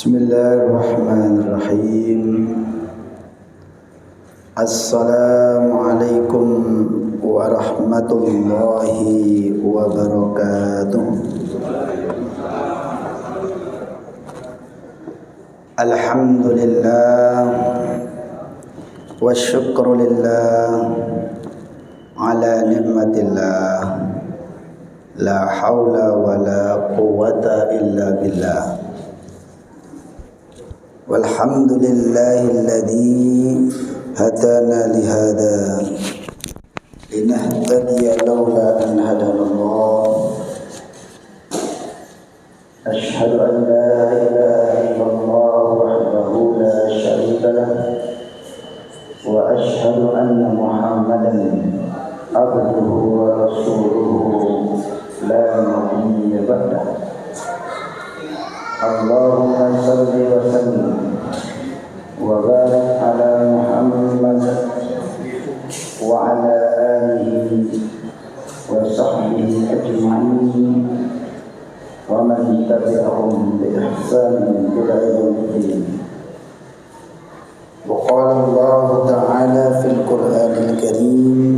Bismillahirrahmanirrahim. Assalamualaikum warahmatullahi wabarakatuh. Alhamdulillah wasyukru lillah ala ni'matillah. La haula wa la quwwata illa billah. Walhamdulillahilladzi hadana lihada linahtadiya laula an hadanallah. Ashhadu an la ilaha illallah wahdahu la syarika lah wa ashhadu anna Muhammadan abduhu wa rasuluhu la nabiyya ba'dah. Allahumma salli wa sallim wa barik ala Muhammad wa ala alihi wa sahbihi ajma'in wa man tabi'ahum bi ihsan ila yaumiddin. Wa qala Allah ta'ala fil Qur'anil Karim,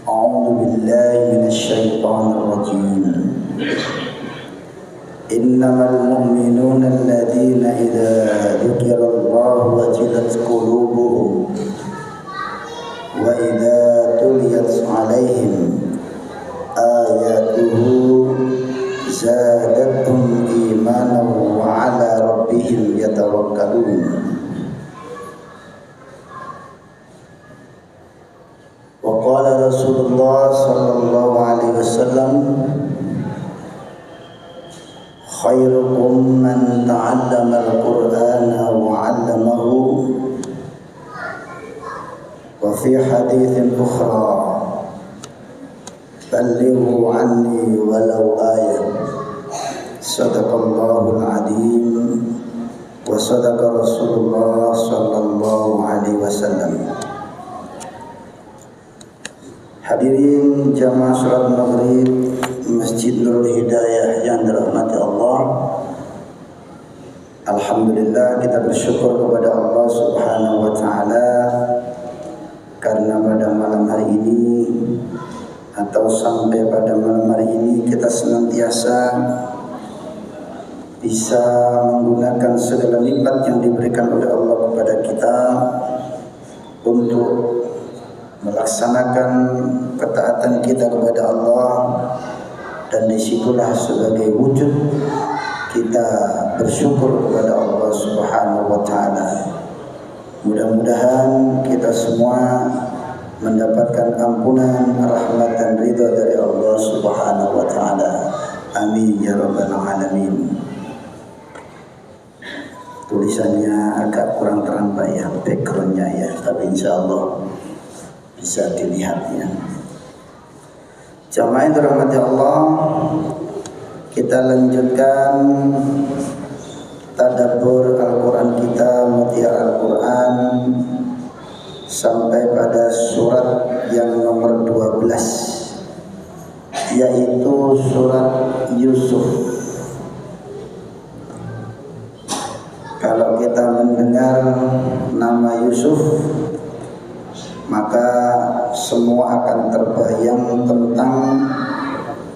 a'udzu billahi minasy syaithanir rajim. Innamal mu'minuna alladhina idza dzukirallahu wajilat qulubuhum wa idza tuliyat 'alaihim ayatuhu zadatuhum imanan wa 'ala rabbihim yatawakkalun. Wa qala Rasulullah sallallahu alaihi wasallam, khairukum man ta'allama al-Qur'ana wa 'allamahu. Wa fi haditsin ukhra, ballighu 'anni walau ayah. Sadaqallahul 'azim wa sadaqa Rasulullah sallallahu alaihi wasallam. Hadirin jamaah salat maghrib Masjid Nurul Hidayah yang dirahmati Allah. Alhamdulillah, kita bersyukur kepada Allah Subhanahu wa taala karena pada malam hari ini atau sampai pada malam hari ini kita senantiasa bisa menggunakan segala nikmat yang diberikan oleh Allah kepada kita untuk melaksanakan ketaatan kita kepada Allah. Dan disitulah sebagai wujud kita bersyukur kepada Allah Subhanahu wa ta'ala. Mudah-mudahan kita semua mendapatkan ampunan, rahmat dan ridha dari Allah Subhanahu wa ta'ala. Amin ya rabbal alamin. Tulisannya agak kurang terang Pak ya, backgroundnya ya, tapi insya Allah bisa dilihatnya. Jamaah yang dirahmati Allah, kita lanjutkan tadabbur Al-Quran kita, mutiara Al-Quran, sampai pada surat yang nomor 12, yaitu surat Yusuf. Kalau kita mendengar nama Yusuf, maka semua akan terbayang tentang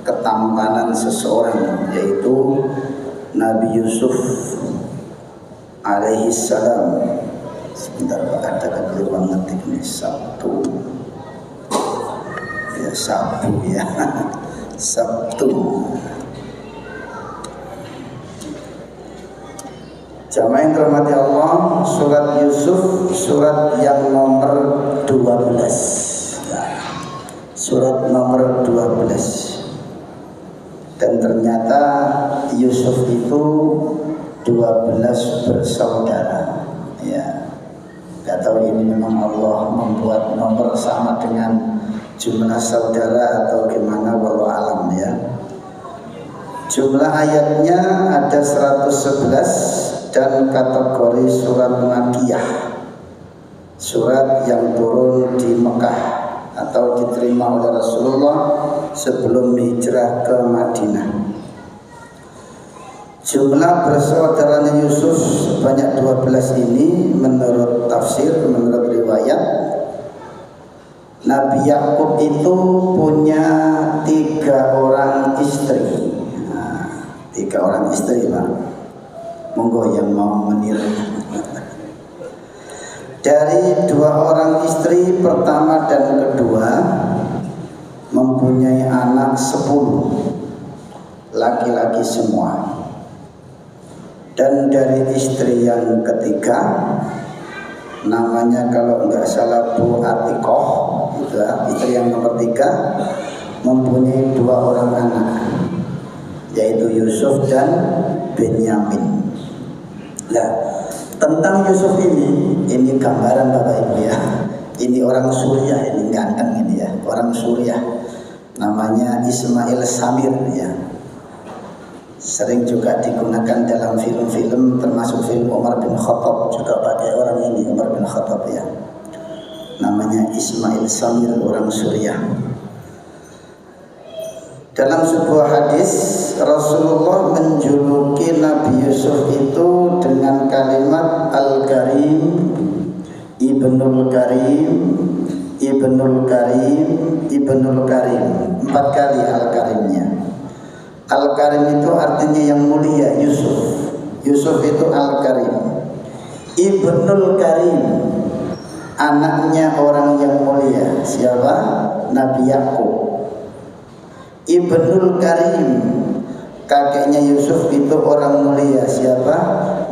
ketampanan seseorang, yaitu Nabi Yusuf alaihi salam. Sebentar Pak, ada kekeliruan ngetik nih, Sabtu ya, Sabtu ya Sabtu. Jamaah yang dirahmati Allah, surat Yusuf, surat yang nomor 12. Surat nomor 12. Dan ternyata Yusuf itu 12 bersaudara. Ya. Gak tahu ini memang Allah membuat nomor sama dengan jumlah saudara atau gimana, wallahu alam ya. Jumlah ayatnya ada 111 dan kategori surat Makkiyah, surat yang turun di Mekah atau diterima oleh Rasulullah sebelum hijrah ke Madinah. Jumlah bersaudaranya Yusuf sebanyak 12 ini menurut tafsir, menurut riwayat, Nabi Yakub itu punya 3 orang istri. Nah, 3 orang istri, Pak. Monggo yang mau meniru. Dari 2 orang istri pertama dan kedua mempunyai anak 10, laki-laki semua. Dan dari istri yang ketiga, namanya kalau enggak salah Bu Atikoh, itu istri yang nomor 3, mempunyai 2 orang anak, yaitu Yusuf dan Benyamin. Nah, tentang Yusuf ini gambaran Bapak Ibu ya. Ini orang Suriah, ini ganteng ini ya, orang Suriah. Namanya Ismail Samir ya. Sering juga digunakan dalam film-film, termasuk film Umar bin Khattab, juga pakai orang ini, Umar bin Khattab ya. Namanya Ismail Samir, orang Suriah. Dalam sebuah hadis, Rasulullah menjuluki Nabi Yusuf itu dengan kalimat Al-Karim, Ibnul Karim, Ibnul Karim, Ibnul Karim. 4 kali Al-Karimnya. Al-Karim itu artinya yang mulia, Yusuf. Yusuf itu Al-Karim. Ibnul Karim, anaknya orang yang mulia. Siapa? Nabi Yakub. Ibnul Karim, kakeknya Yusuf itu orang mulia. Siapa?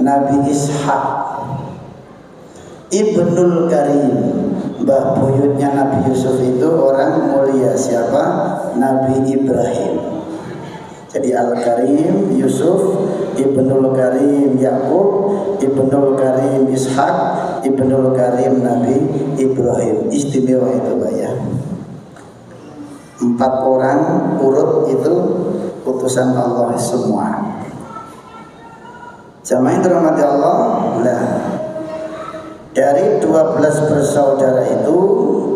Nabi Ishak. Ibnul Karim, mbah buyutnya Nabi Yusuf itu orang mulia. Siapa? Nabi Ibrahim. Jadi Al-Karim Yusuf, Ibnul Karim Yakub, Ibnul Karim Ishak, Ibnul Karim Nabi Ibrahim. Istimewa itu Pak ya. 4 orang urut itu utusan Allah semua. Jamaah dirahmati Allah. Nah, dari 12 bersaudara itu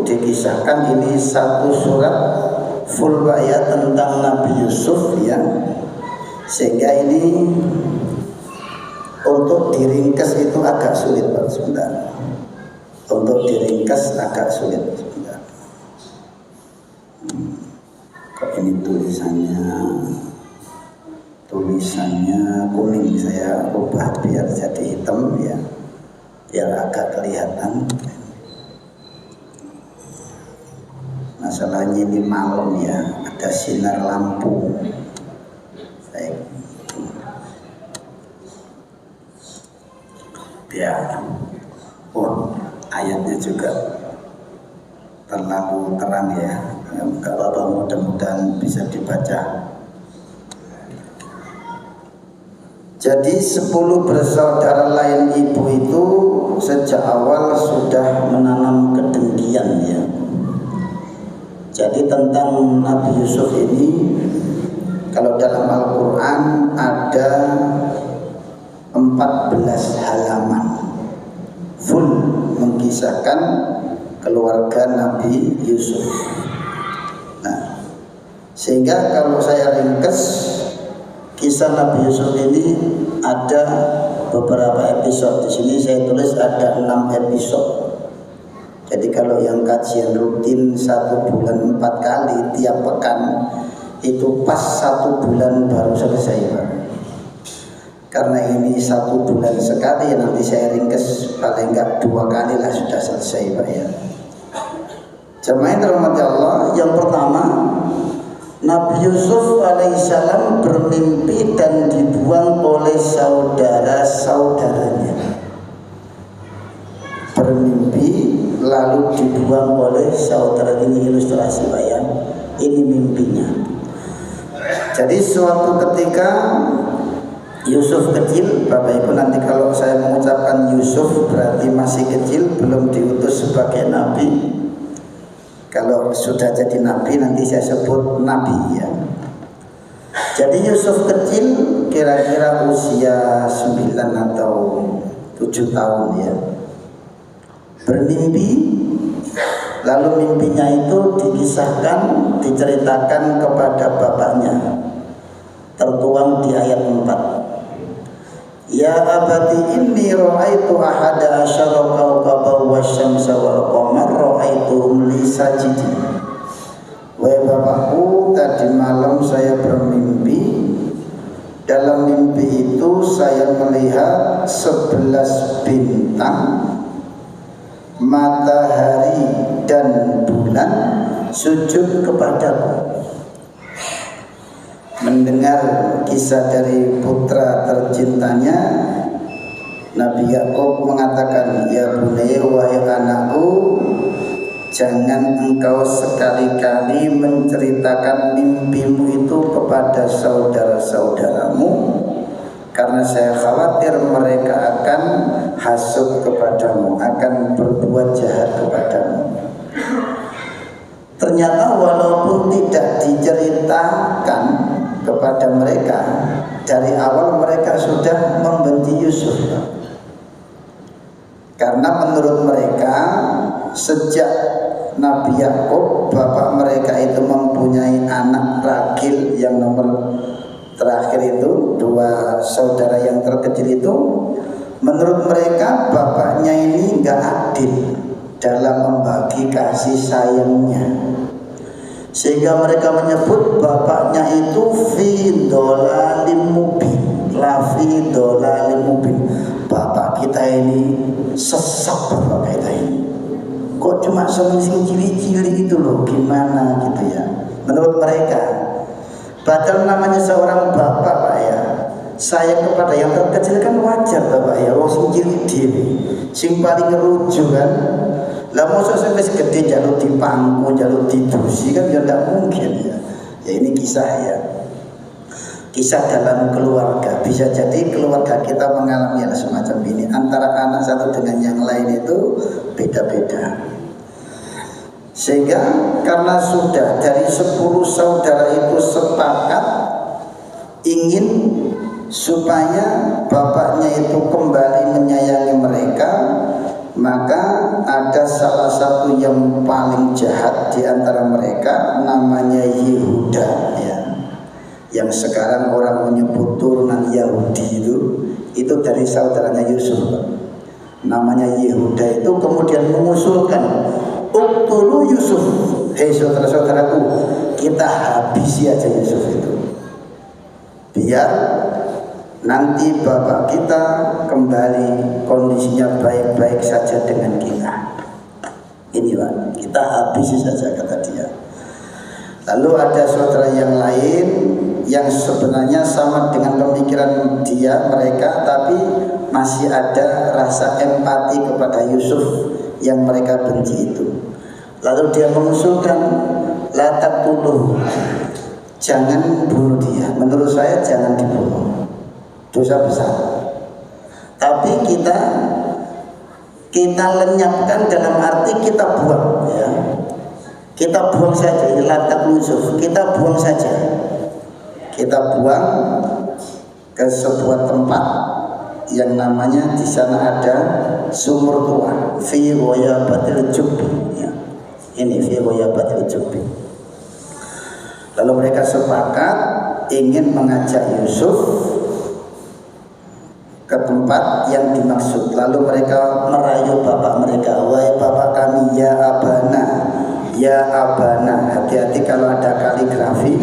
dikisahkan ini 1 surat full Pak ya tentang Nabi Yusuf ya, sehingga ini untuk diringkas itu agak sulit Pak. Sebentar, untuk diringkas agak sulit. Sebentar. Kok ini tulisannya kuning, saya ubah biar jadi hitam ya, biar agak kelihatan. Masalahnya ini malam ya, ada sinar lampu. Baik. Ya, ayatnya juga terlalu terang ya. Gak apa-apa, mudah-mudahan bisa dibaca. Jadi 10 bersaudara lain ibu itu sejak awal sudah menanam kedengkian ya. Jadi tentang Nabi Yusuf ini, kalau dalam Al-Quran ada 14 halaman full mengisahkan keluarga Nabi Yusuf. Nah, sehingga kalau saya ringkas kisah Nabi Yusuf ini ada beberapa episode. Di sini saya tulis ada 6 episode. Jadi kalau yang kajian rutin 1 bulan 4 kali tiap pekan, itu pas 1 bulan baru selesai Pak. Karena ini 1 bulan sekali, nanti saya ringkas paling enggak 2 kali lah sudah selesai Pak ya. Jemaah dirahmati Allah, yang pertama Nabi Yusuf alaihissalam bermimpi dan dibuang oleh saudara-saudaranya. Bermimpi lalu dibuang oleh saudara. Ini ilustrasi Pak ya, ini mimpinya. Jadi suatu ketika Yusuf kecil, Bapak Ibu nanti kalau saya mengucapkan Yusuf berarti masih kecil, belum diutus sebagai nabi. Kalau sudah jadi nabi nanti saya sebut nabi ya. Jadi Yusuf kecil kira-kira usia 9 atau 7 tahun ya, bermimpi. Lalu mimpinya itu dikisahkan, diceritakan kepada bapaknya, tertuang di ayat 4. Ya abati inni ra'aitu ahada asyara kawkaban wasyamsa wal qamar ra'aituhum li sajidin. Wahai bapakku, tadi malam saya bermimpi. Dalam mimpi itu saya melihat 11 bintang, matahari dan bulan sujud kepadaku. Mendengar kisah dari putra tercintanya, Nabi Yakub mengatakan, ya bunayya, wahai anakku, jangan engkau sekali-kali menceritakan mimpimu itu kepada saudara-saudaramu, karena saya khawatir mereka akan hasud kepadamu, akan berbuat jahat kepadamu. Ternyata walaupun tidak diceritakan kepada mereka, dari awal mereka sudah membenci Yusuf. Karena menurut mereka, sejak Nabi Yakub, bapak mereka itu mempunyai anak ragil yang nomor terakhir itu, 2 saudara yang terkecil itu, menurut mereka bapaknya ini enggak adil dalam membagi kasih sayangnya, sehingga mereka menyebut bapaknya itu fi dhalalim mubin, la fi dhalalim mubin. Bapak kita ini sesat, bapak kita ini kok cuma semiskin cili-cili itu loh, gimana gitu ya menurut mereka. Padahal namanya seorang bapak, Pak ya, sayang kepada yang terkecil kan wajar, Bapak ya. Wong sing cilik dhewe, sing paling ngeruju kan. Lah mosok sampai segede jaluk dipangku, jaluk didusi kan ya tidak mungkin ya. Ya ini kisah ya. Kisah dalam keluarga. Bisa jadi keluarga kita mengalami hal semacam ini. Antara anak satu dengan yang lain itu beda-beda. Sehingga karena sudah dari 10 saudara itu sepakat ingin supaya bapaknya itu kembali menyayangi mereka, maka ada salah satu yang paling jahat di antara mereka, namanya Yehuda ya. Yang sekarang orang menyebut turunan Yahudi itu dari saudaranya Yusuf. Namanya Yehuda itu kemudian mengusulkan, uqtulu Yusuf, hei saudara-saudaraku, kita habisi aja Yusuf itu, biar nanti bapak kita kembali kondisinya baik-baik saja dengan kita. Ini Pak, kita habisi saja, kata dia. Lalu ada saudara yang lain yang sebenarnya sama dengan pemikiran mereka, tapi masih ada rasa empati kepada Yusuf yang mereka benci itu. Lalu dia mengusulkan, la taqtuluh, jangan bunuh dia. Menurut saya jangan dibunuh, dosa besar. Tapi kita lenyapkan, dalam arti kita buang ya. Kita buang saja, ini la taqtuluh Yusuf, kita buang saja. Kita buang ke sebuah tempat yang namanya di sana ada sumur tua, fi ghayabatil jubbi ya. Ini fi ghayabatil jubbi. Lalu mereka sepakat ingin mengajak Yusuf ke tempat yang dimaksud. Lalu mereka merayu bapak mereka, wahai bapak kami, ya abana, ya abana. Hati-hati kalau ada kaligrafi,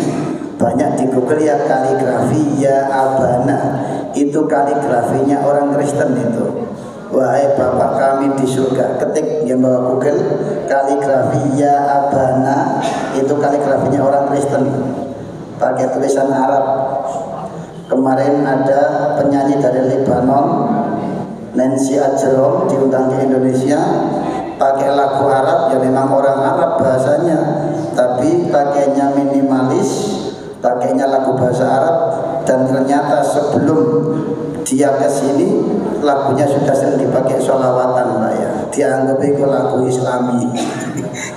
banyak di Google ya kaligrafi ya abana, itu kaligrafinya orang Kristen itu. Wahai bapak kami di surga, ketik yang bawa Google kaligrafi ya abana, itu kaligrafinya orang Kristen, pakai tulisan Arab. Kemarin ada penyanyi dari Lebanon, Nancy Ajrom, diundang ke Indonesia, pakai lagu Arab, ya memang orang Arab bahasanya, tapi pakainya minimalis, pakainya lagu bahasa Arab. Dan ternyata sebelum dia ke sini lagunya sudah sering dipakai sholawatan, Pak ya. Dianggap itu lagu Islami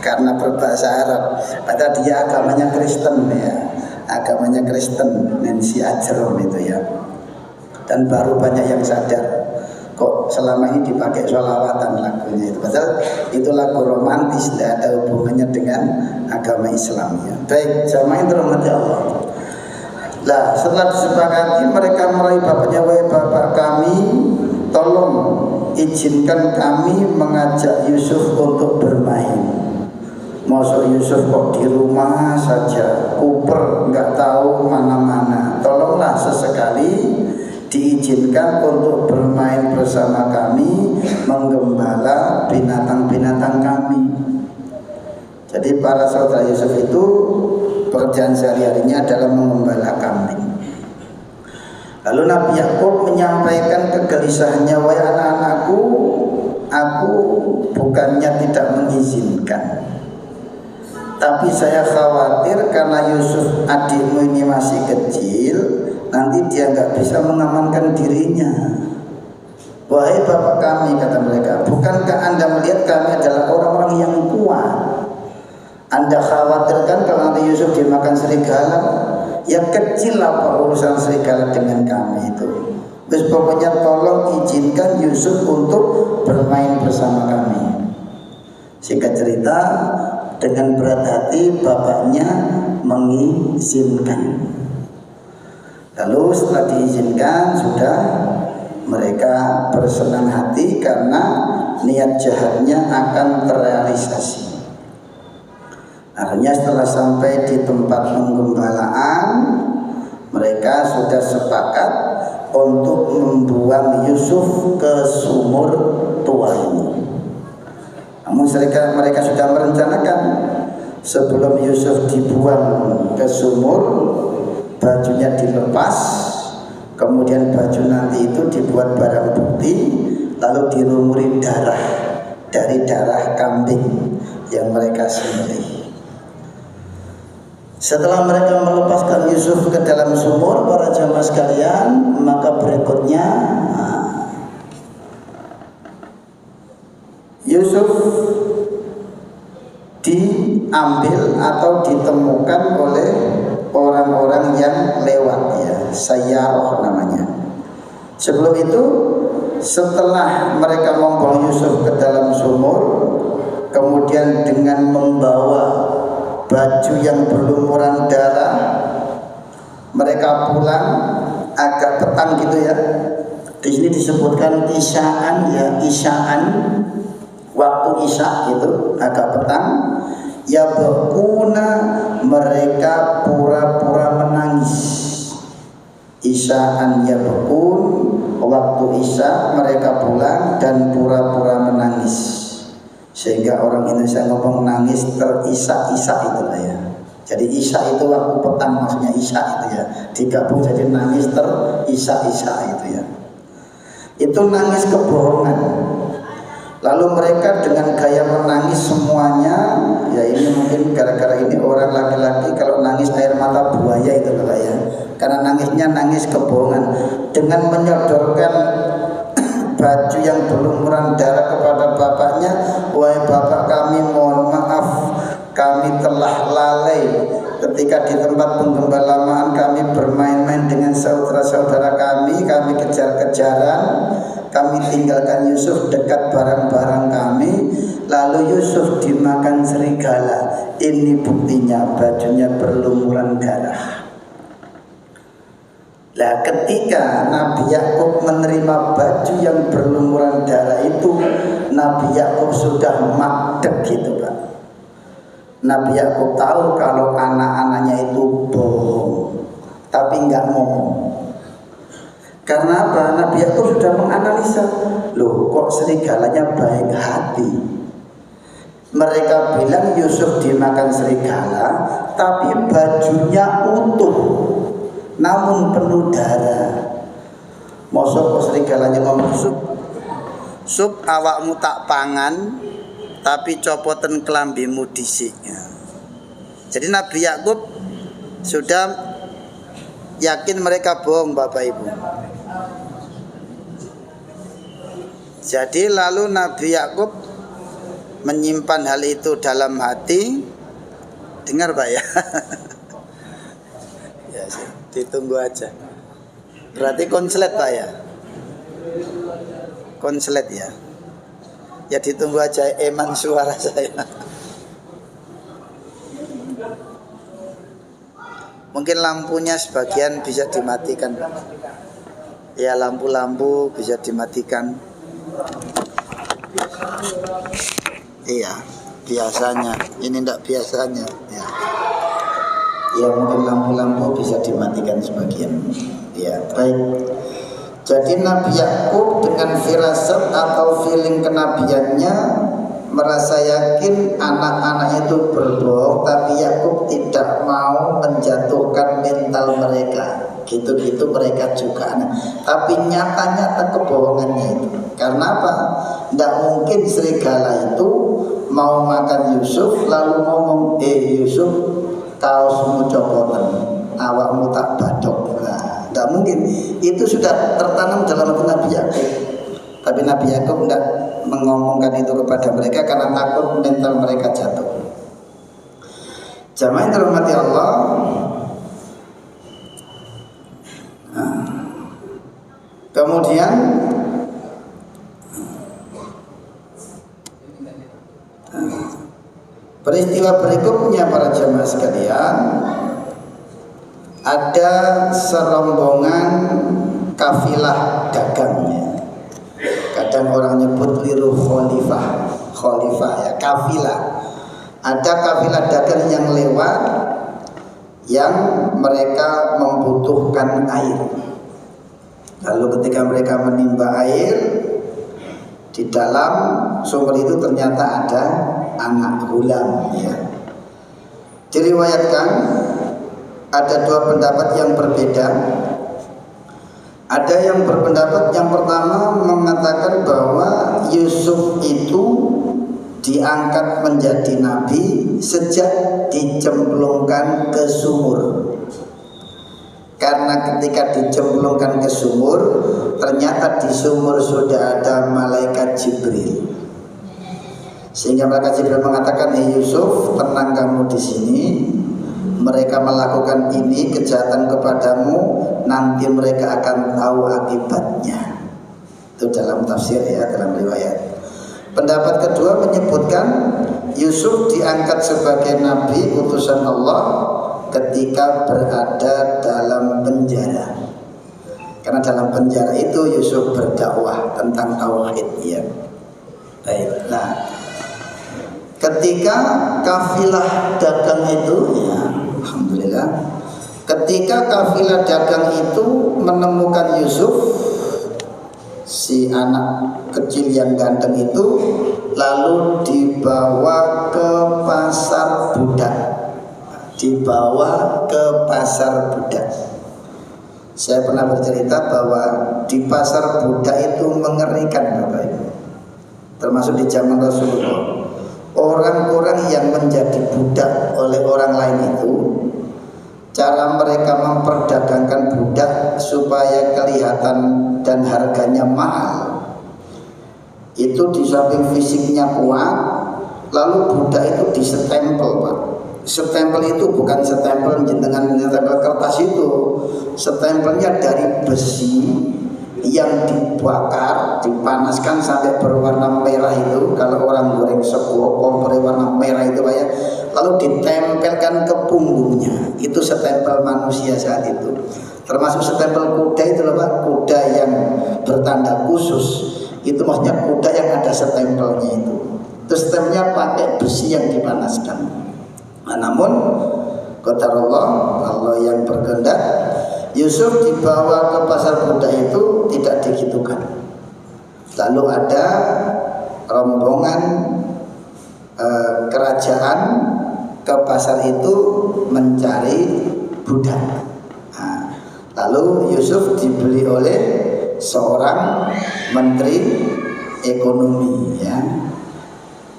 karena berbahasa Arab. Padahal dia agamanya Kristen ya, agamanya Kristen, Nancy Ajrom itu ya. Dan baru banyak yang sadar kok selama ini dipakai sholawatan lagunya itu. Padahal itu lagu romantis, tidak ada hubungannya dengan agama Islam ya. Baik, jamaah yang dirahmati Allah. Lah setelah disepakati mereka meraih bapaknya, wahai bapak kami, tolong izinkan kami mengajak Yusuf untuk bermain. Masuk Yusuf kok di rumah saja, kuper nggak tahu mana-mana. Tolonglah sesekali diizinkan untuk bermain bersama kami, menggembala binatang-binatang kami. Jadi para saudara Yusuf itu pekerjaan sehari-harinya adalah mengembala kambing. Lalu Nabi Yakub menyampaikan kegelisahannya, wahai anak-anakku, aku bukannya tidak mengizinkan, tapi saya khawatir karena Yusuf adikmu ini masih kecil, nanti dia nggak bisa mengamankan dirinya. Wahai bapak kami, kata mereka, bukankah Anda melihat kami adalah orang-orang yang kuat? Anda khawatirkan kalau nanti Yusuf dimakan serigala? Ya kecil apa urusan serigala dengan kami itu. Terus pokoknya tolong izinkan Yusuf untuk bermain bersama kami. Singkat cerita, dengan berat hati bapaknya mengizinkan. Lalu setelah diizinkan, sudah mereka bersenang hati karena niat jahatnya akan terrealisasi. Akhirnya setelah sampai di tempat penggembalaan, mereka sudah sepakat untuk membuang Yusuf ke sumur tuanya. Namun mereka sudah merencanakan sebelum Yusuf dibuang ke sumur, bajunya dilepas, kemudian baju nanti itu dibuat barang bukti, lalu dilumuri darah dari darah kambing yang mereka sembelih. Setelah mereka melepaskan Yusuf ke dalam sumur, para jamaah sekalian, maka berikutnya Yusuf diambil atau ditemukan oleh orang-orang yang lewat, ya, sayyarah namanya. Sebelum itu, setelah mereka membawa Yusuf ke dalam sumur, kemudian dengan membawa baju yang berlumuran darah, mereka pulang agak petang gitu ya. Di sini disebutkan isyaan, ya, isyaan, waktu isya itu agak petang. Ya bekuna, mereka pura-pura menangis. Isyaan ya bekun, waktu isya mereka pulang dan pura-pura menangis. Sehingga orang Indonesia ngomong nangis terisak-isak itu lah ya. Jadi isya itu waktu petang, maksudnya isya itu ya, digabung jadi nangis terisak-isak itu ya. Itu nangis kebohongan. Lalu mereka dengan gaya menangis semuanya, ya ini mungkin gara-gara ini orang laki-laki kalau nangis air mata buaya itu loh ya. Karena nangisnya nangis kebohongan, dengan menyodorkan baju yang berlumuran darah kepada bapaknya, wahai bapak kami, mohon maaf, kami telah lalai ketika di tempat penggembalamaan kami bermain-main dengan saudara-saudara kami kejar-kejaran, kami tinggalkan Yusuf dekat barang-barang kami, lalu Yusuf dimakan serigala. Ini buktinya bajunya berlumuran darah. Nah, ketika Nabi Yakub menerima baju yang berlumuran darah itu, Nabi Yakub sudah madeg gitu Pak. Nabi Yakub tahu kalau anak-anaknya itu bohong, tapi nggak ngomong. Karena apa? Nabi Yakub sudah menganalisa, loh kok serigalanya baik hati. Mereka bilang Yusuf dimakan serigala, tapi bajunya utuh, namun penuh darah. Mosok kok serigalanya ngomong, sup awakmu tak pangan, tapi copoten kelambimu dhisik. Jadi Nabi Yakub sudah yakin mereka bohong, Bapak Ibu. Jadi lalu Nabi Yakub menyimpan hal itu dalam hati. Dengar Pak ya. Ya sih, ditunggu aja. Berarti konslet Pak ya. Konslet ya. Ya ditunggu aja eman suara saya. Mungkin lampunya sebagian bisa dimatikan. Ya, lampu-lampu bisa dimatikan. Iya, biasanya. Ini enggak biasanya. Ya. Ya, mungkin lampu-lampu bisa dimatikan sebagian. Ya, baik. Jadi Nabi Yakub dengan firasat atau feeling kenabiannya merasa yakin anak-anak itu berbohong, tapi Yakub tidak mau menjatuhkan mental mereka. Gitu-gitu mereka juga. Tapi nyata-nyata kebohongannya itu. Karena apa? Tidak mungkin serigala itu mau makan Yusuf lalu ngomong, Yusuf, kaosmu copotan, awakmu tak badok. Nah, tidak mungkin. Itu sudah tertanam dalam hati Nabi Yakub. Tapi Nabi Yakub tidak mengomongkan itu kepada mereka karena takut mental mereka jatuh. Jamaah yang dirahmati Allah. Nah, kemudian peristiwa berikutnya para jamaah sekalian, ada serombongan kafilah dagangnya. Kadang orang nyebut liru khalifah ya, kafilah. Ada kafilah dagang yang lewat, yang mereka membutuhkan air. Lalu ketika mereka menimba air, di dalam sumber itu ternyata ada anak hulam ya. Diriwayatkan ada dua pendapat yang berbeda. Ada yang berpendapat yang pertama mengatakan bahwa Yusuf itu diangkat menjadi nabi sejak dicemplungkan ke sumur. Karena ketika dicemplungkan ke sumur, ternyata di sumur sudah ada malaikat Jibril. Sehingga malaikat Jibril mengatakan, Yusuf, tenang kamu di sini. Mereka melakukan ini kejahatan kepadamu, nanti mereka akan tahu akibatnya. Itu dalam tafsir ya, dalam riwayat. Pendapat kedua menyebutkan Yusuf diangkat sebagai nabi utusan Allah ketika berada dalam penjara. Karena dalam penjara itu Yusuf berdakwah tentang tauhid ya. Baik. Nah, ketika kafilah dagang itu ya, alhamdulillah, ketika kafilah dagang itu menemukan Yusuf, si anak kecil yang ganteng itu, lalu dibawa ke pasar budak. Dibawa ke pasar budak. Saya pernah bercerita bahwa di pasar budak itu mengerikan Bapak Ibu. Termasuk di zaman Rasulullah. Orang-orang yang menjadi budak oleh orang lain itu, cara mereka memperdagangkan budak supaya kelihatan dan harganya mahal. Itu di samping fisiknya kuat, lalu budak itu disestempel Pak. Stempel itu bukan stempel dengan stempel kertas itu. Stempelnya dari besi yang dibakar, dipanaskan sampai berwarna merah itu. Kalau orang goreng sego berwarna merah itu Pak ya, lalu ditempelkan ke punggungnya. Itu stempel manusia saat itu. Termasuk stempel kuda itu loh Pak, kuda yang bertanda khusus. Itu maksudnya kuda yang ada stempelnya itu. Itu stempelnya pakai besi yang dipanaskan. Nah, namun qadarullah, Allah yang berkehendak, Yusuf dibawa ke pasar budak itu tidak digitukan. Lalu ada rombongan kerajaan ke pasar itu mencari budak. Nah, lalu Yusuf dibeli oleh seorang menteri ekonomi ya.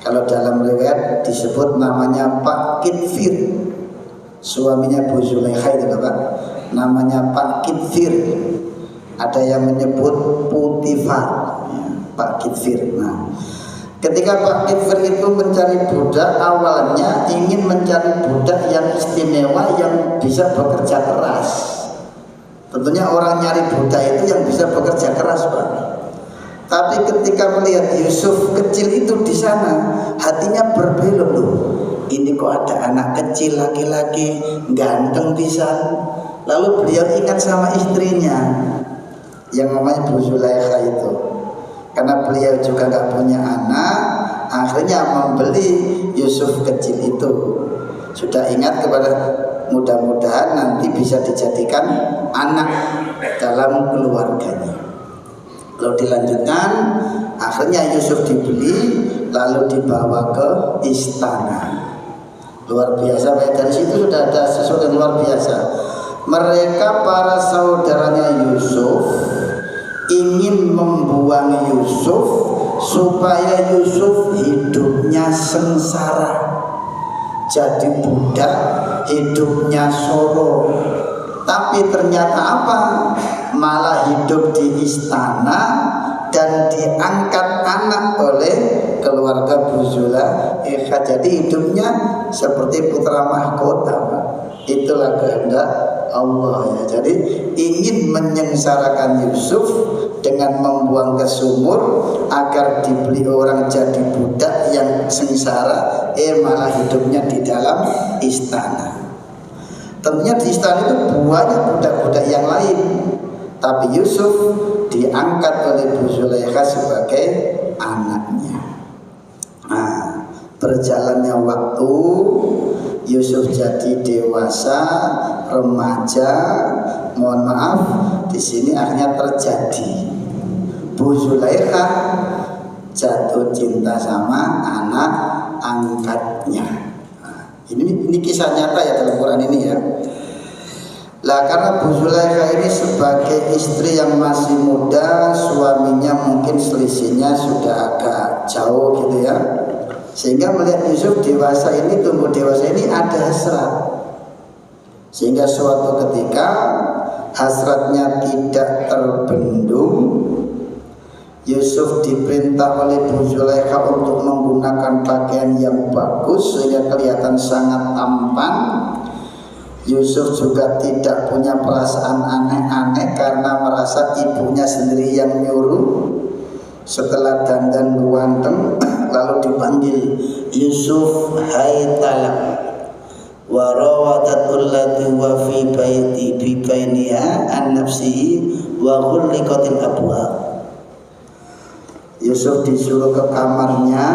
Kalau dalam riwayat disebut namanya Pak Kitfir, suaminya Bu Zulaikha itu Pak. Namanya Pak Kitfir. Ada yang menyebut Putifar ya, Pak Kitfir. Nah, ketika Pak Kitfir itu mencari budak, awalnya ingin mencari budak yang istimewa, yang bisa bekerja keras. Tentunya orang nyari budak itu yang bisa bekerja keras Pak. Tapi ketika melihat Yusuf kecil itu di sana, hatinya berbelok loh. ini kok ada anak kecil laki-laki ganteng pisan. Lalu beliau ingat sama istrinya yang namanya Bu Zulaikha itu. Karena beliau juga nggak punya anak, akhirnya membeli Yusuf kecil itu. Sudah ingat kepada mudah-mudahan nanti bisa dijadikan anak dalam keluarganya. Lalu dilanjutkan, akhirnya Yusuf dibeli lalu dibawa ke istana. Luar biasa, dari situ sudah ada sesuatu yang luar biasa. Mereka para saudaranya Yusuf ingin membuang Yusuf supaya Yusuf hidupnya sengsara, jadi budak, hidupnya solo. Tapi ternyata apa? Malah hidup di istana dan diangkat anak oleh keluarga Bu Zulaikha. Jadi hidupnya seperti putra mahkota. Itulah kehendak Allah ya. Jadi ingin menyengsarakan Yusuf dengan membuang ke sumur agar dibeli orang jadi budak yang sengsara, malah hidupnya di dalam istana. Tentunya di istana itu banyak budak-budak yang lain, tapi Yusuf diangkat oleh Bu Zulaikha sebagai anaknya. Nah, berjalannya waktu, Yusuf jadi dewasa, remaja. Mohon maaf, di sini akhirnya terjadi Bu Zulaikha jatuh cinta sama anak angkatnya. Ini kisah nyata ya dalam Quran ini ya. Lah karena Bu Zulaikha ini sebagai istri yang masih muda, suaminya mungkin selisihnya sudah agak jauh gitu ya. Sehingga melihat Yusuf dewasa ini, tumbuh dewasa ini ada hasrat. Sehingga suatu ketika hasratnya tidak terbendung, Yusuf diperintah oleh Bu Zulaikha untuk menggunakan pakaian yang bagus sehingga kelihatan sangat tampan. Yusuf juga tidak punya perasaan aneh-aneh karena merasa ibunya sendiri yang nyuruh. Setelah dandan ganteng lalu dipanggil, Yusuf, hai talak, wa rawadatul lati wa fi baiti bi bainiha an nafsihi wa khulliqatil abwab. Yusuf disuruh ke kamarnya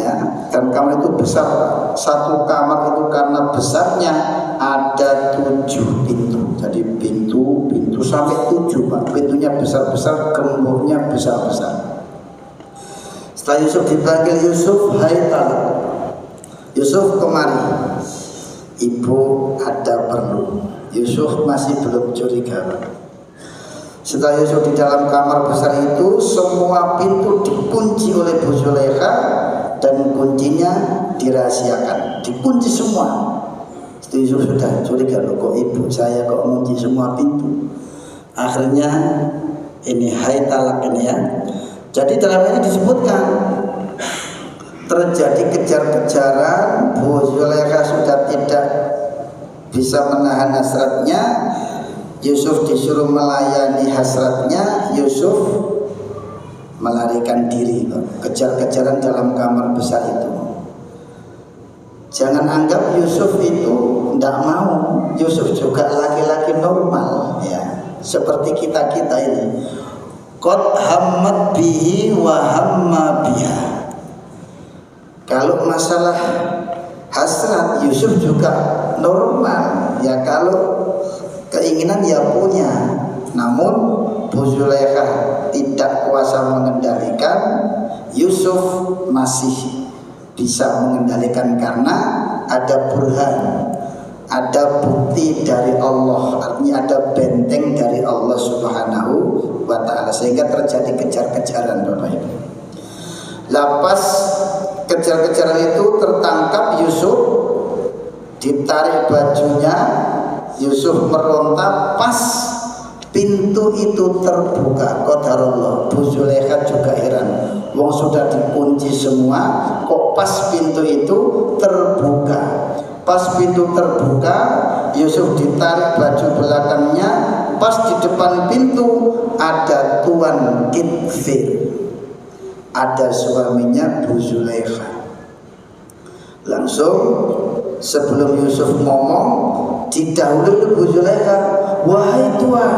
ya, dan kamar itu besar. Satu kamar itu karena besarnya ada 7 pintu. Jadi pintu sampai 7 Pak. Pintunya besar-besar, gemboknya besar-besar. Setelah Yusuf dipanggil, Yusuf, hai talak, Yusuf kemari, ibu ada perlu. Yusuf masih belum curiga. Setelah Yusuf di dalam kamar besar itu, semua pintu dikunci oleh Bu Zulaikha dan kuncinya dirahasiakan, dikunci semua. Setelah Yusuf sudah curiga, loh kok ibu saya kok mengunci semua pintu. Akhirnya ini hai talak ini ya. Jadi dalam ini disebutkan terjadi kejar-kejaran, Bu Zulaikha sudah tidak bisa menahan hasratnya. Yusuf disuruh melayani hasratnya, Yusuf melarikan diri, kejar-kejaran dalam kamar besar itu. Jangan anggap Yusuf itu tidak mau. Yusuf juga laki-laki normal ya, seperti kita-kita ini. Qad hammat bihi wa hamma biha. Kalau masalah hasrat, Yusuf juga normal ya, kalau keinginan ya punya. Namun Bu Zulaikha tidak kuasa mengendalikan, Yusuf masih bisa mengendalikan karena ada burhan, ada bukti dari Allah, artinya ada benteng dari Allah Subhanahu wa ta'ala, sehingga terjadi kejar-kejaran Bapak Ibu. Lapas kejar-kejaran itu tertangkap Yusuf, ditarik bajunya, Yusuf meronta, pas pintu itu terbuka. Qadarullah, Bu Zulaikha juga heran. Wong sudah dikunci semua, kok pas pintu itu terbuka. Pas pintu terbuka, Yusuf ditarik baju belakangnya, pas di depan pintu ada Tuan Kitfir, ada suaminya Bu Zulaikha. Lah Langsung sebelum Yusuf ngomong, didahului Bu Zulaikha, wahai Tuhan,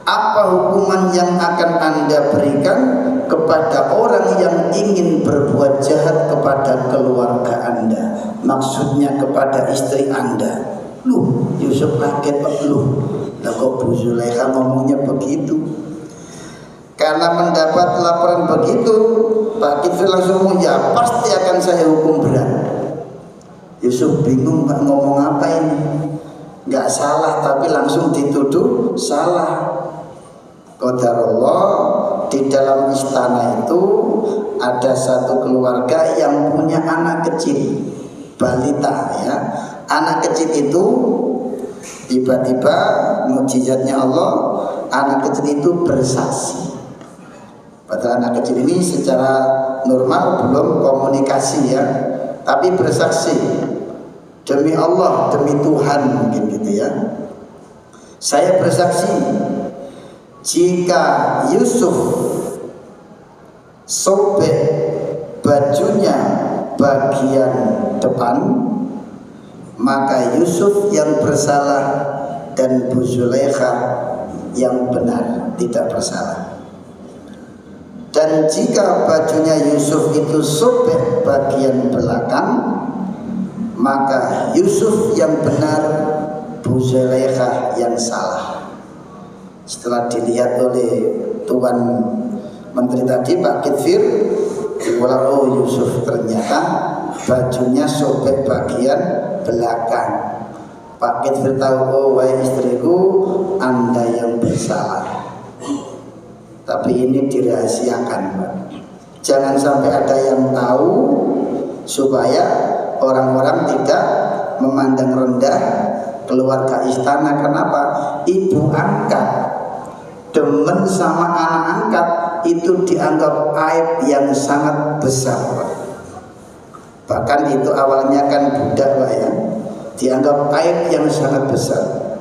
apa hukuman yang akan Anda berikan kepada orang yang ingin berbuat jahat kepada keluarga Anda? Maksudnya kepada istri Anda. Loh, Yusuf kaget, loh, lah kok Bu Zulaikha ngomongnya begitu? Karena mendapat laporan begitu, Pak Kifir langsung ya pasti akan saya hukum berat. Yusuf bingung, Pak, ngomong apa ini? Nggak salah tapi langsung dituduh salah. Qadarullah, di dalam istana itu ada satu keluarga yang punya anak kecil, balita ya. Anak kecil itu tiba-tiba mukjizatnya Allah, anak kecil itu bersaksi. Padahal anak kecil ini secara normal belum komunikasi ya, tapi bersaksi demi Allah, demi Tuhan mungkin gitu ya. Saya bersaksi jika Yusuf sobek bajunya bagian depan, maka Yusuf yang bersalah dan Bu Zulaikha yang benar, tidak bersalah. Dan jika bajunya Yusuf itu sobek bagian belakang, maka Yusuf yang benar, Bu Zulaikha yang salah. Setelah dilihat oleh Tuan Menteri tadi, Pak Kifir, diulang, oh Yusuf ternyata bajunya sobek bagian belakang. Pak Kifir tahu, oh wahai istriku, Anda yang bersalah. Tapi ini dirahasiakan, Pak. Jangan sampai ada yang tahu, supaya orang-orang tidak memandang rendah keluarga istana. Kenapa? Ibu angkat demen sama anak angkat itu dianggap aib yang sangat besar, Pak. Bahkan itu awalnya kan budak, Pak ya, dianggap aib yang sangat besar.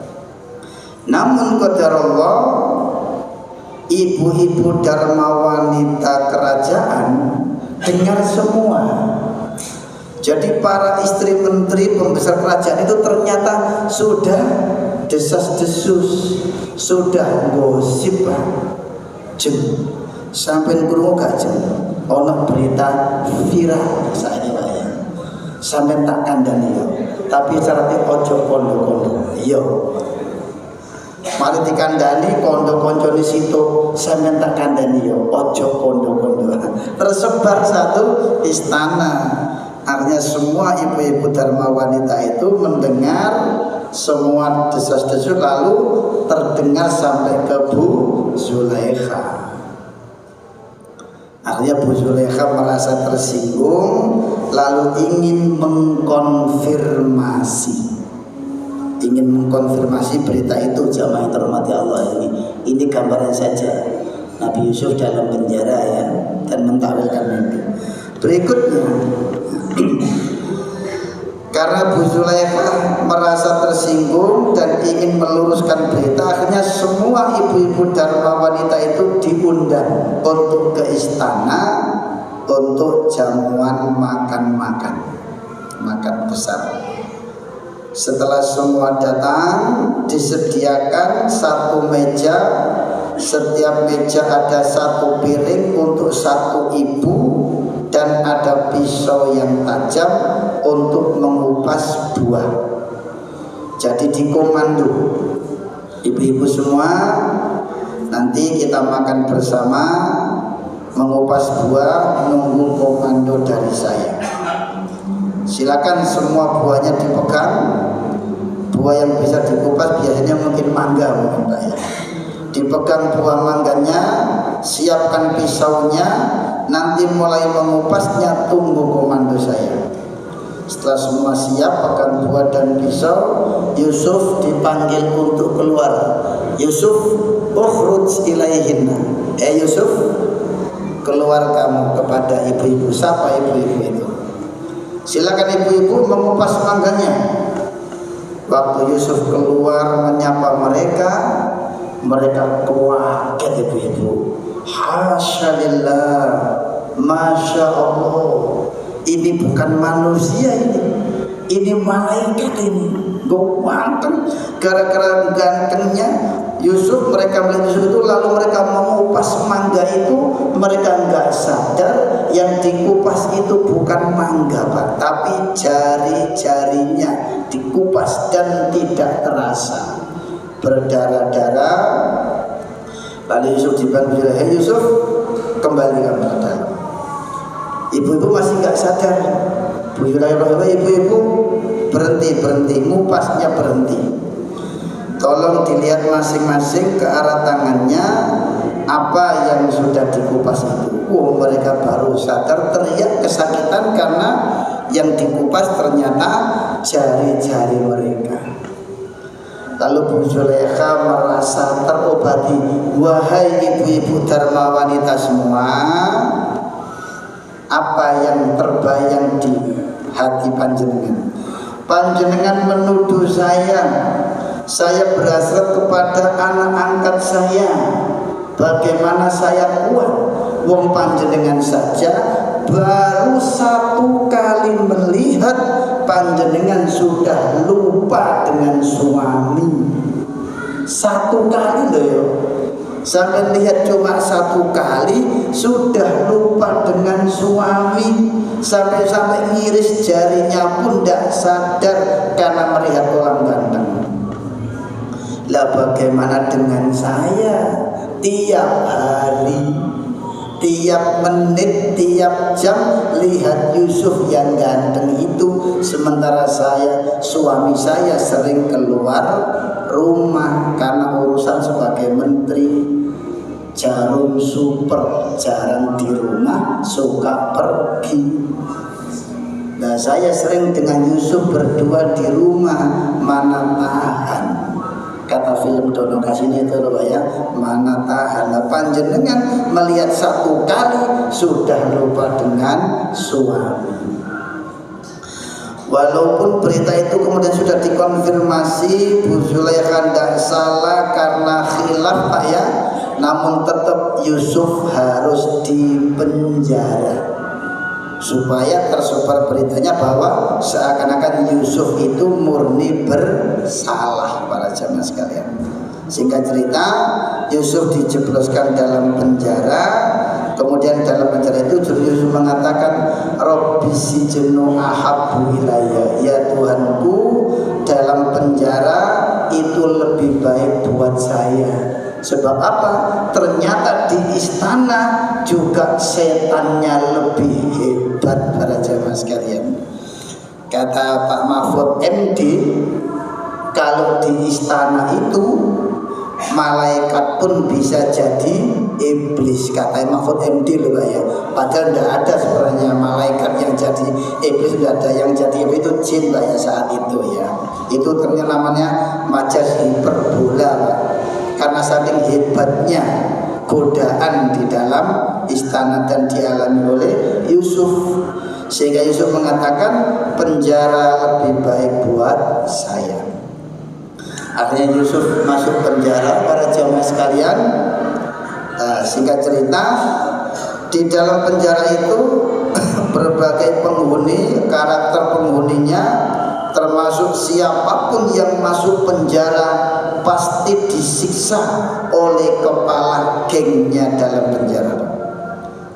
Namun qadarullah, ibu-ibu dharma wanita kerajaan dengar semua. Jadi para istri menteri pembesar kerajaan itu ternyata sudah desas-desus, sudah gosip, jeng sampai krungu gak jeng ono berita viral saiki Pak ya. Sampai tak kandhani yo, tapi syaratnya ojo kondo-kondo. Yo. Mari dikandani kondo-kondo di situ, sampai tak kandani yo, ojo kondo-kondo. Tersebar satu istana. Artinya semua ibu-ibu dharma wanita itu mendengar semua desas-desus, lalu terdengar sampai ke Bu Zulaikha. Artinya Bu Zulaikha merasa tersinggung, lalu ingin mengkonfirmasi berita itu. Jamaah yang terhormati Allah, ini gambaran saja Nabi Yusuf dalam penjara ya, dan mentakwilkan mimpi. Berikutnya, karena Bu Zulaikha merasa tersinggung dan ingin meluruskan berita, akhirnya semua ibu-ibu dharma wanita itu diundang untuk ke istana untuk jamuan makan besar. Setelah semua datang, disediakan satu meja, setiap meja ada satu piring untuk satu ibu, dan ada pisau yang tajam untuk mengupas buah. Jadi dikomando, ibu-ibu semua, nanti kita makan bersama, mengupas buah, nunggu komando dari saya. Silakan semua buahnya dipegang. Buah yang bisa dikupas biasanya mungkin mangga, mungkin Pak ya. Dipegang buah mangganya, siapkan pisaunya, nanti mulai mengupasnya, tunggu komando saya. Setelah semua siap pegang buah dan pisau, Yusuf dipanggil untuk keluar. Yusuf, ukhruj ilaihinna. Yusuf, keluar kamu kepada ibu-ibu. Siapa ibu-ibu itu? Silakan ibu-ibu mengupas mangganya. Waktu Yusuf keluar menyapa mereka, mereka kaget ibu-ibu. Hasya lillah, masya Allah, ini bukan manusia, ini malaikat ini. Ganteng, gara-gara gantengnya Yusuf, mereka melihat Yusuf itu, lalu mereka mengupas mangga itu. Mereka nggak sadar yang dikupas itu bukan mangga, Pak, tapi jari-jarinya dikupas dan tidak terasa, berdarah-darah. Lalu Yusuf dipanggil, "Hei Yusuf, kembali kamu ke dalam." Ibu-ibu masih nggak sadar. Ibu-ibu berhenti, ngupasnya berhenti. Tolong dilihat masing-masing ke arah tangannya, apa yang sudah dikupas itu. Mereka baru sadar, teriak kesakitan karena yang dikupas ternyata jari-jari mereka. Lalu Bu Zulaikha merasa terobati. Wahai ibu-ibu dharma wanita semua, apa yang terbayang di hati panjenengan? Panjenengan menuduh saya berhasrat kepada anak angkat saya. Bagaimana saya kuat? Wong panjenengan saja baru satu kali melihat panjenengan sudah lupa dengan suami. Satu kali loh ya. Sampai lihat cuma satu kali sudah lupa dengan suami. Sampai ngiris jarinya pun tidak sadar karena melihat orang ganteng. Lah bagaimana dengan saya? Tiap hari, tiap menit, tiap jam lihat Yusuf yang ganteng itu, sementara suami saya sering keluar rumah karena urusan sebagai menteri. Jarum super, jarang di rumah, suka pergi. Nah, saya sering dengan Yusuf berdua di rumah, mana tahan. Kata film Dono Kasini itu loh ya, mana tahan. Nah, panjenengan melihat satu kali sudah lupa dengan suami. Walaupun berita itu kemudian sudah dikonfirmasi, Bu Zulaikha tidak salah karena khilaf, Pak ya, namun tetap Yusuf harus dipenjara supaya tersebar beritanya bahwa seakan-akan Yusuf itu murni bersalah, para jamaah sekalian. Singkat cerita, Yusuf dijebloskan dalam penjara. Kemudian dalam penjara itu Yusuf mengatakan, Rabbi sijnu ahabbu ilayya, ya Tuhanku, dalam penjara itu lebih baik buat saya. Sebab apa? Ternyata di istana juga setannya lebih hebat, para jamaah sekalian. Kata Pak Mahfud MD, kalau di istana itu malaikat pun bisa jadi iblis. Kata Mahfud MD loh Pak ya. Padahal tidak ada sebenarnya malaikat yang jadi iblis, tidak ada yang jadi iblis, itu jin Pak ya saat itu ya. Itu ternyata namanya majas hiperbola Pak. Karena saking hebatnya godaan di dalam istana dan dialami oleh Yusuf, sehingga Yusuf mengatakan penjara lebih baik buat saya. Akhirnya Yusuf masuk penjara, para jamaah sekalian. Singkat cerita, di dalam penjara itu berbagai penghuni, karakter penghuninya, termasuk siapapun yang masuk penjara pasti disiksa oleh kepala gengnya dalam penjara.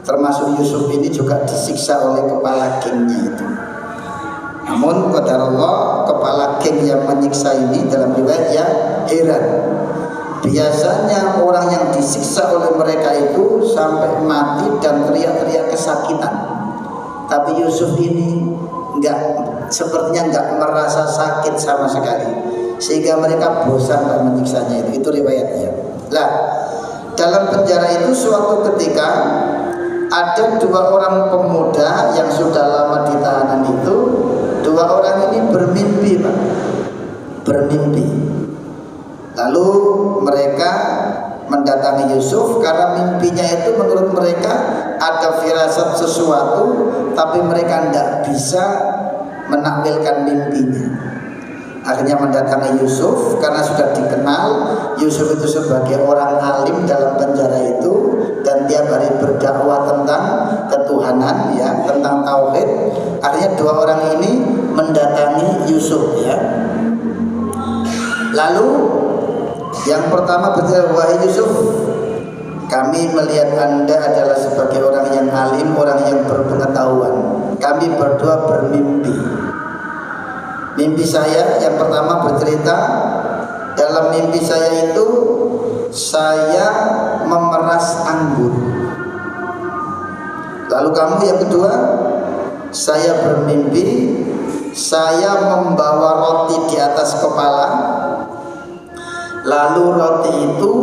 Termasuk Yusuf ini juga disiksa oleh kepala gengnya itu. Namun qadarullah, kepala geng yang menyiksa ini dalam riwayat ya heran. Biasanya orang yang disiksa oleh mereka itu sampai mati dan teriak-teriak kesakitan. Tapi Yusuf ini sepertinya enggak merasa sakit sama sekali, sehingga mereka bosan menyiksanya itu riwayatnya. Lah, dalam penjara itu suatu ketika ada dua orang pemuda yang sudah lama di tahanan itu. Dua orang ini bermimpi Pak, bermimpi. Lalu mereka mendatangi Yusuf karena mimpinya itu menurut mereka ada firasat sesuatu, tapi mereka tidak bisa menakwilkan mimpinya. Akhirnya mendatangi Yusuf karena sudah dikenal Yusuf itu sebagai orang alim dalam penjara itu dan tiap hari berdakwah tentang ketuhanan, ya, tentang tauhid. Akhirnya dua orang ini mendatangi Yusuf, ya. Lalu yang pertama berkata, wahai Yusuf, kami melihat Anda adalah sebagai orang yang alim, orang yang berpengetahuan. Kami berdua bermimpi. Mimpi saya yang pertama bercerita, dalam mimpi saya itu saya memeras anggur. Lalu kamu yang kedua, saya bermimpi saya membawa roti di atas kepala, lalu roti itu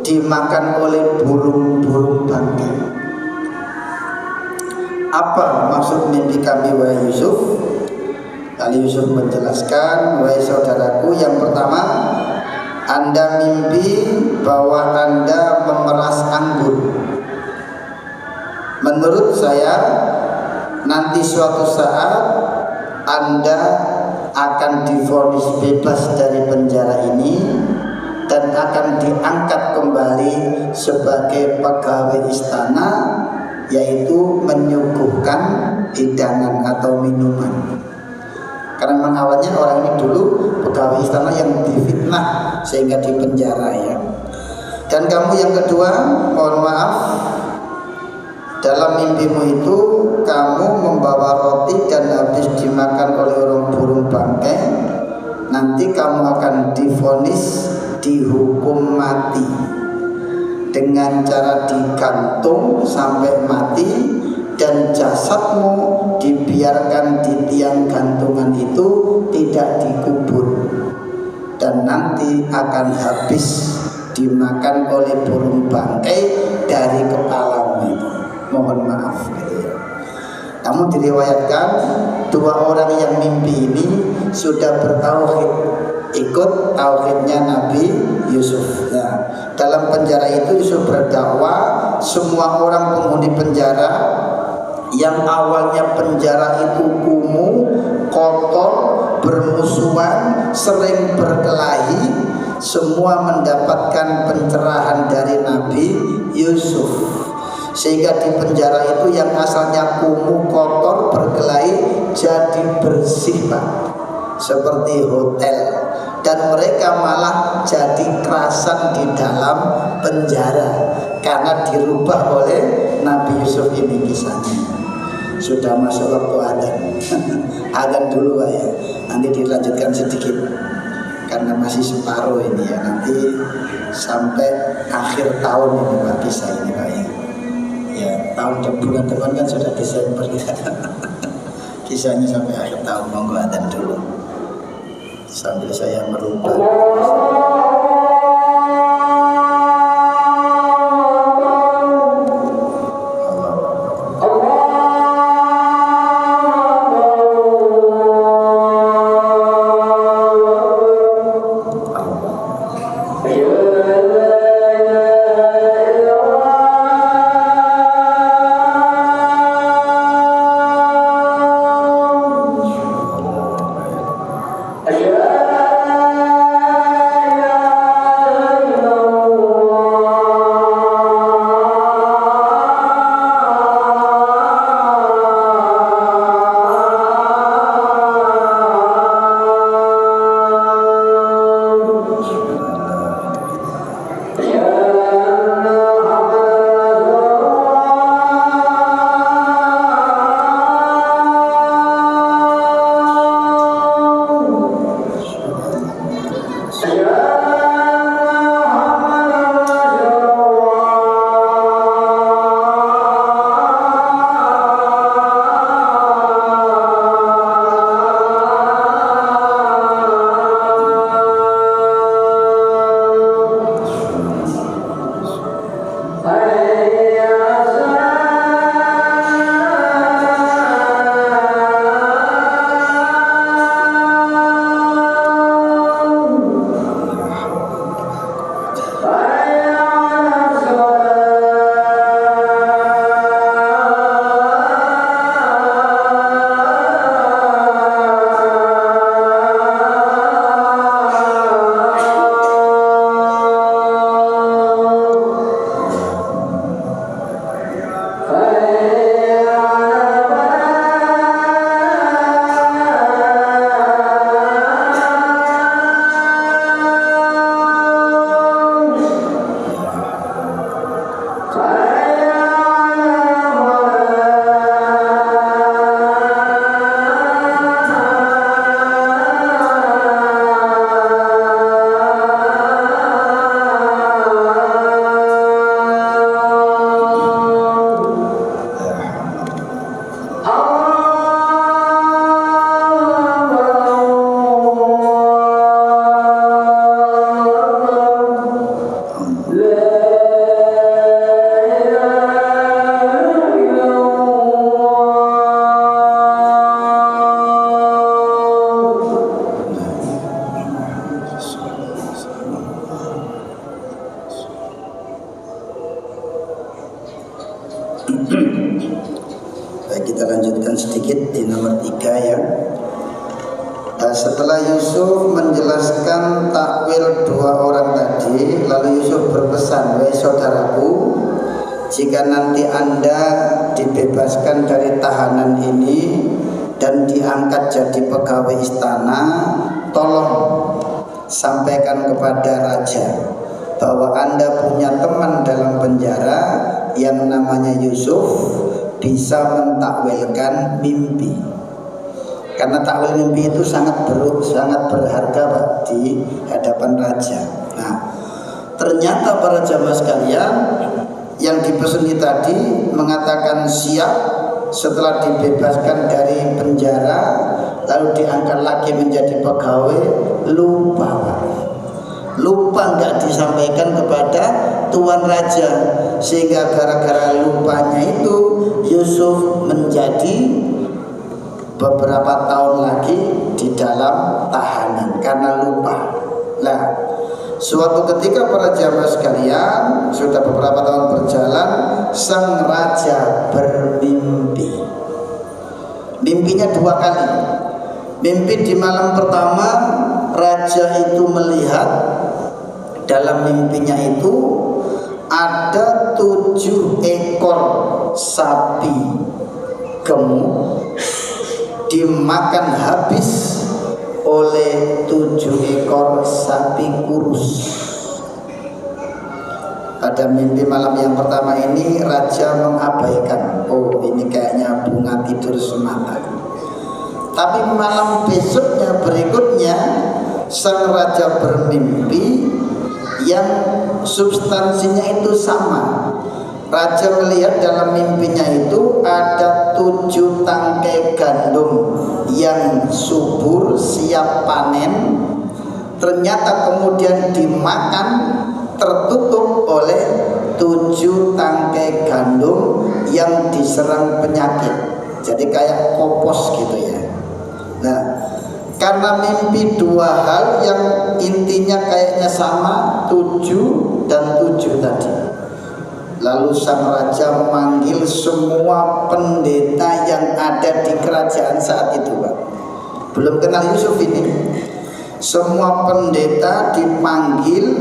dimakan oleh burung-burung bangkai. Apa maksud mimpi kami, wahai Yusuf? Lalu Yusuf menjelaskan, wahai saudaraku, yang pertama, Anda mimpi bahwa Anda memeras anggur. Menurut saya, nanti suatu saat Anda akan divonis bebas dari penjara ini dan akan diangkat kembali sebagai pegawai istana, yaitu menyuguhkan hidangan atau minuman. Karena memang awalnya orang ini dulu pegawai istana yang difitnah sehingga dipenjara, ya. Dan kamu yang kedua, mohon maaf, dalam mimpimu itu kamu membawa roti dan habis dimakan oleh orang burung bangkai. Nanti kamu akan divonis dihukum mati dengan cara digantung sampai mati, dan jasadmu dibiarkan di tiang gantungan itu tidak dikubur, dan nanti akan habis dimakan oleh burung bangkai dari kepalamu itu. Mohon maaf, gitu ya. Namun diriwayatkan dua orang yang mimpi ini sudah bertauhid, ikut tauhidnya Nabi Yusuf. Nah, dalam penjara itu Yusuf berdakwah. Semua orang penghuni penjara yang awalnya penjara itu kumuh, kotor, bermusuhan, sering berkelahi, semua mendapatkan pencerahan dari Nabi Yusuf. Sehingga di penjara itu yang asalnya kumuh, kotor, berkelahi jadi bersih, Pak, seperti hotel. Dan mereka malah jadi kerasan di dalam penjara karena dirubah oleh Nabi Yusuf ini kisahnya. Sudah masuk waktu adzan. Adzan dulu, Pak, ya. Nanti dilanjutkan sedikit karena masih separuh ini, ya. Nanti sampai akhir tahun ini, Pak, kisah ini, Pak, ya. Ya, bulan depan kan sudah Desember, ya. Kisahnya sampai akhir tahun. Monggo adzan dulu sambil saya merubah. lanjutkan sedikit di nomor 3 ya. Setelah Yusuf menjelaskan takwil 2 orang tadi, lalu Yusuf berpesan, wahai saudaraku, jika nanti Anda dibebaskan dari tahanan ini dan diangkat jadi pegawai istana, tolong sampaikan kepada raja bahwa Anda punya teman dalam penjara yang namanya Yusuf, bisa mentakwilkan mimpi. Karena takwil mimpi itu sangat berharga Pak, di hadapan raja. Nah, ternyata para jamaah sekalian, yang dipeseni tadi mengatakan siap setelah dibebaskan dari penjara, lalu diangkat lagi menjadi pegawai, lupa Pak. Lupa nggak disampaikan kepada tuan raja, sehingga gara-gara lupanya itu Yusuf menjadi beberapa tahun lagi di dalam tahanan karena lupa. Nah, suatu ketika para jamaah sekalian, sudah beberapa tahun berjalan, sang raja bermimpi. Mimpinya 2 kali. Mimpi di malam pertama, raja itu melihat dalam mimpinya itu ada 7 ekor sapi gemuk dimakan habis oleh 7 ekor sapi kurus. Pada mimpi malam yang pertama ini raja mengabaikan, oh ini kayaknya bunga tidur semata. Tapi malam besoknya berikutnya sang raja bermimpi yang substansinya itu sama. Raja melihat dalam mimpinya itu ada 7 tangkai gandum yang subur siap panen. Ternyata kemudian dimakan, tertutup oleh 7 tangkai gandum yang diserang penyakit. Jadi kayak kopos gitu ya. Nah, karena mimpi 2 hal yang intinya kayaknya sama, 7 dan 7 tadi. Lalu sang raja memanggil semua pendeta yang ada di kerajaan saat itu Pak. Belum kenal Yusuf ini. Semua pendeta dipanggil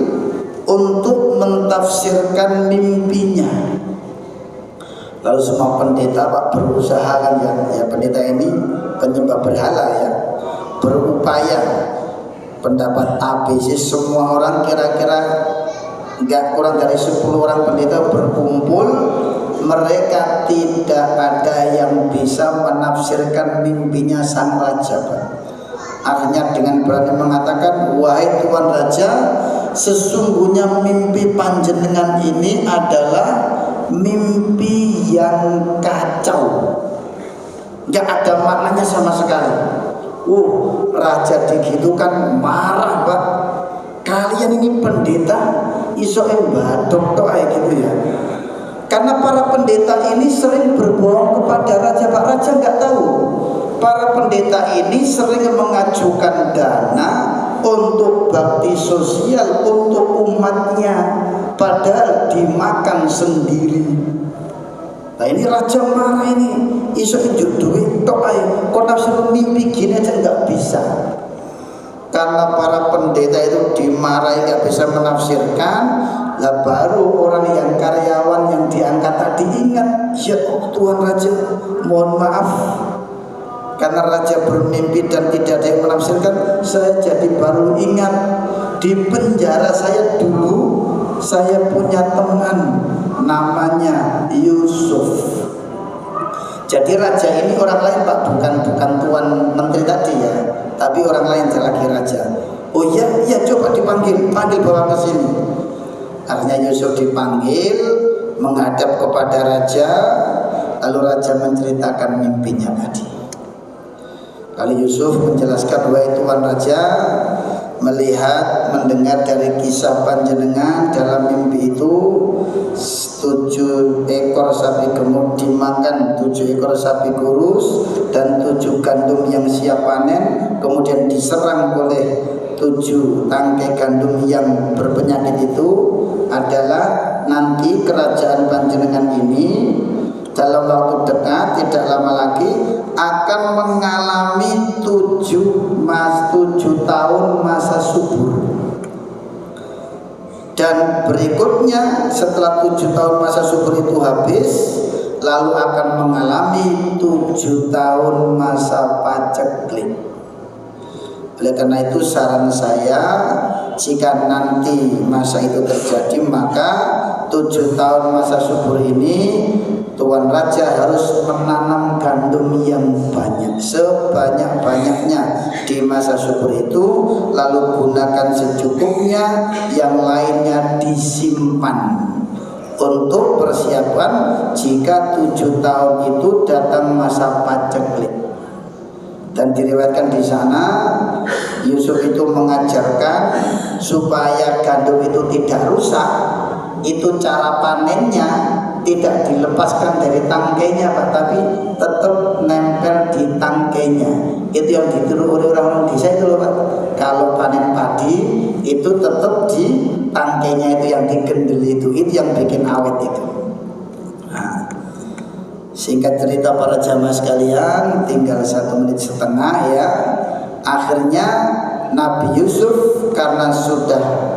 untuk mentafsirkan mimpinya. Lalu semua pendeta Pak berusaha kan ya pendeta ini penyembah berhala ya, berupaya pendapat ABC semua orang kira-kira enggak kurang dari 10 orang pendeta berkumpul, mereka tidak ada yang bisa menafsirkan mimpinya sang raja Pak. Akhirnya dengan berani mengatakan, wahai tuan raja, sesungguhnya mimpi panjenengan ini adalah mimpi yang kacau, enggak ada maknanya sama sekali. Raja digitukan marah Pak. Kalian ini pendeta iso badok tok ae gitu ya. Karena para pendeta ini sering berbohong kepada raja. Pak raja nggak tahu. Para pendeta ini sering mengajukan dana untuk bakti sosial untuk umatnya, padahal dimakan sendiri. Nah ini raja marah ini, iso injuk duit tok ae. Kok nafsu mimpi gini aja nggak bisa. Karena para pendeta itu dimarahi gak bisa menafsirkan, lah baru orang yang karyawan yang diangkat tadi ingat, ya Tuan Raja, mohon maaf karena raja bermimpi dan tidak ada yang menafsirkan, saya jadi baru ingat di penjara saya dulu saya punya teman namanya Yusuf. Jadi raja ini orang lain Pak, bukan tuan menteri tadi ya, tapi orang lain lagi raja. Oh iya coba panggil bawa ke sini. Akhirnya Yusuf dipanggil, menghadap kepada raja, lalu raja menceritakan mimpinya tadi. Lalu Yusuf menjelaskan, wahai tuan raja, melihat mendengar dari kisah panjenengan dalam mimpi itu 7 ekor sapi gemuk dimakan 7 ekor sapi kurus dan 7 gandum yang siap panen, kemudian diserang oleh 7 tangkai gandum yang berpenyakit itu adalah nanti kerajaan panjenengan ini dalam waktu dekat tidak lama lagi akan mengalami 7 tahun masa subur. Dan berikutnya setelah 7 tahun masa subur itu habis, lalu akan mengalami 7 tahun masa paceklik. Oleh karena itu saran saya, jika nanti masa itu terjadi, maka 7 tahun masa subur ini Tuan Raja harus menanam gandum yang banyak, sebanyak-banyaknya di masa subur itu, lalu gunakan secukupnya, yang lainnya disimpan untuk persiapan jika 7 tahun itu datang masa paceklik. Dan diriwayatkan di sana Yusuf itu mengajarkan supaya gandum itu tidak rusak. Itu cara panennya tidak dilepaskan dari tangkainya Pak, tapi tetap nempel di tangkainya. Itu yang ditiru oleh orang desa itu loh Pak. Kalau panen padi itu tetap di tangkainya, itu yang digendel itu yang bikin awet itu. Nah, singkat cerita para jamaah sekalian, tinggal 1 menit setengah ya. Akhirnya Nabi Yusuf karena sudah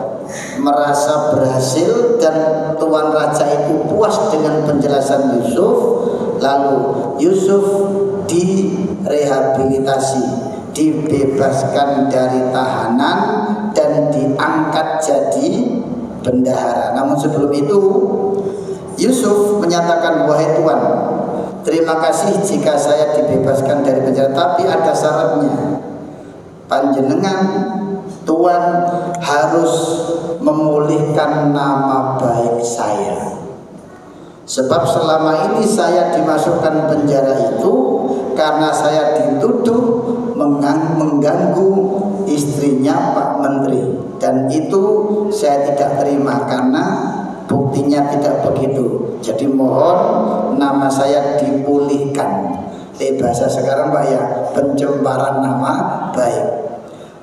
merasa berhasil dan Tuan Raja itu puas dengan penjelasan Yusuf, lalu Yusuf direhabilitasi, dibebaskan dari tahanan dan diangkat jadi bendahara. Namun sebelum itu Yusuf menyatakan, wahai Tuan, terima kasih jika saya dibebaskan dari penjara, tapi ada syaratnya. Panjenengan Tuan harus memulihkan nama baik saya. Sebab selama ini saya dimasukkan penjara itu karena saya dituduh mengganggu istrinya Pak Menteri, dan itu saya tidak terima karena buktinya tidak begitu. Jadi mohon nama saya dipulihkan. Bahasa sekarang Pak ya, pencemaran nama baik.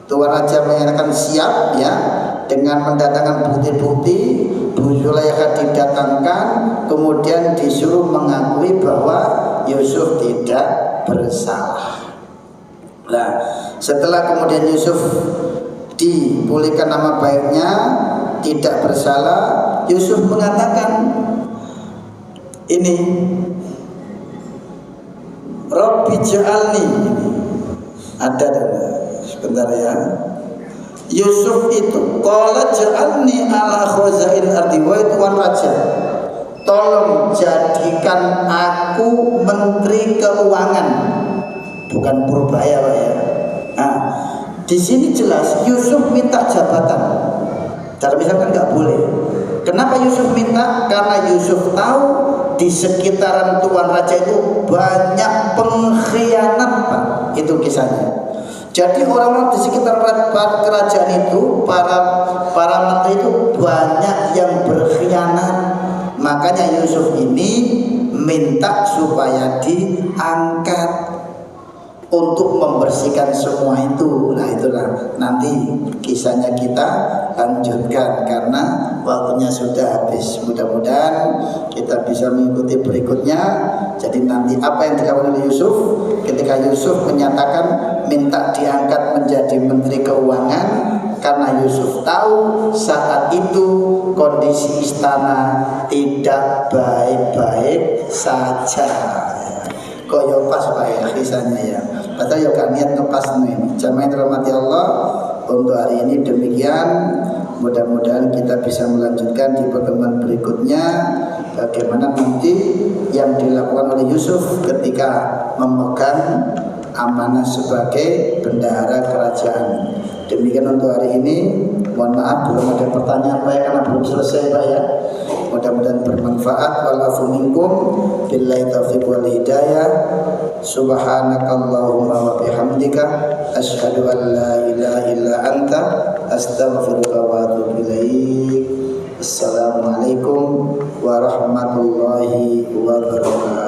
Tuan Raja menyatakan siap ya, dengan mendatangkan bukti-bukti. Bu Zulaikha didatangkan, kemudian disuruh mengakui bahwa Yusuf tidak bersalah. Nah, setelah kemudian Yusuf dipulihkan nama baiknya, tidak bersalah, Yusuf mengatakan ini, Rabbi ja'alni, ada sebentar ya. Yusuf itu qala ja'alni ala khazain ardi, wa Tuan Raja, tolong jadikan aku menteri keuangan, bukan purbaya Pak ya. Nah, di sini jelas Yusuf minta jabatan. Cara misalkan nggak boleh. Kenapa Yusuf minta? Karena Yusuf tahu di sekitaran Tuan Raja itu banyak pengkhianat Pak. Itu kisahnya. Jadi orang-orang di sekitar kerajaan itu, para menteri itu banyak yang berkhianat. Makanya Yusuf ini minta supaya diangkat untuk membersihkan semua itu. Nah itulah nanti kisahnya kita lanjutkan karena waktunya sudah habis. Mudah-mudahan kita bisa mengikuti berikutnya. Jadi nanti apa yang dilakukan oleh Yusuf ketika Yusuf menyatakan minta diangkat menjadi menteri keuangan, karena Yusuf tahu saat itu kondisi istana tidak baik-baik saja. Kok yo pas Pak ya kisahnya ya. Padahal yo gak niat ngepas ini. Jamaah yang dirahmati Allah, untuk hari ini demikian. Mudah-mudahan kita bisa melanjutkan di pertemuan berikutnya bagaimana nanti yang dilakukan oleh Yusuf ketika memegang amanah sebagai bendahara kerajaan. Demikian untuk hari ini. Mohon maaf belum ada pertanyaan Pak ya, karena belum selesai Pak ya. Mudah-mudahan bermanfaat. Walafu minkum billahi taufiq wal hidayah. Subhanakallahumma wa bihamdika asyhadu an la ilaha illa anta astaghfiruka wa atubu ilaik. Assalamualaikum warahmatullahi wabarakatuh.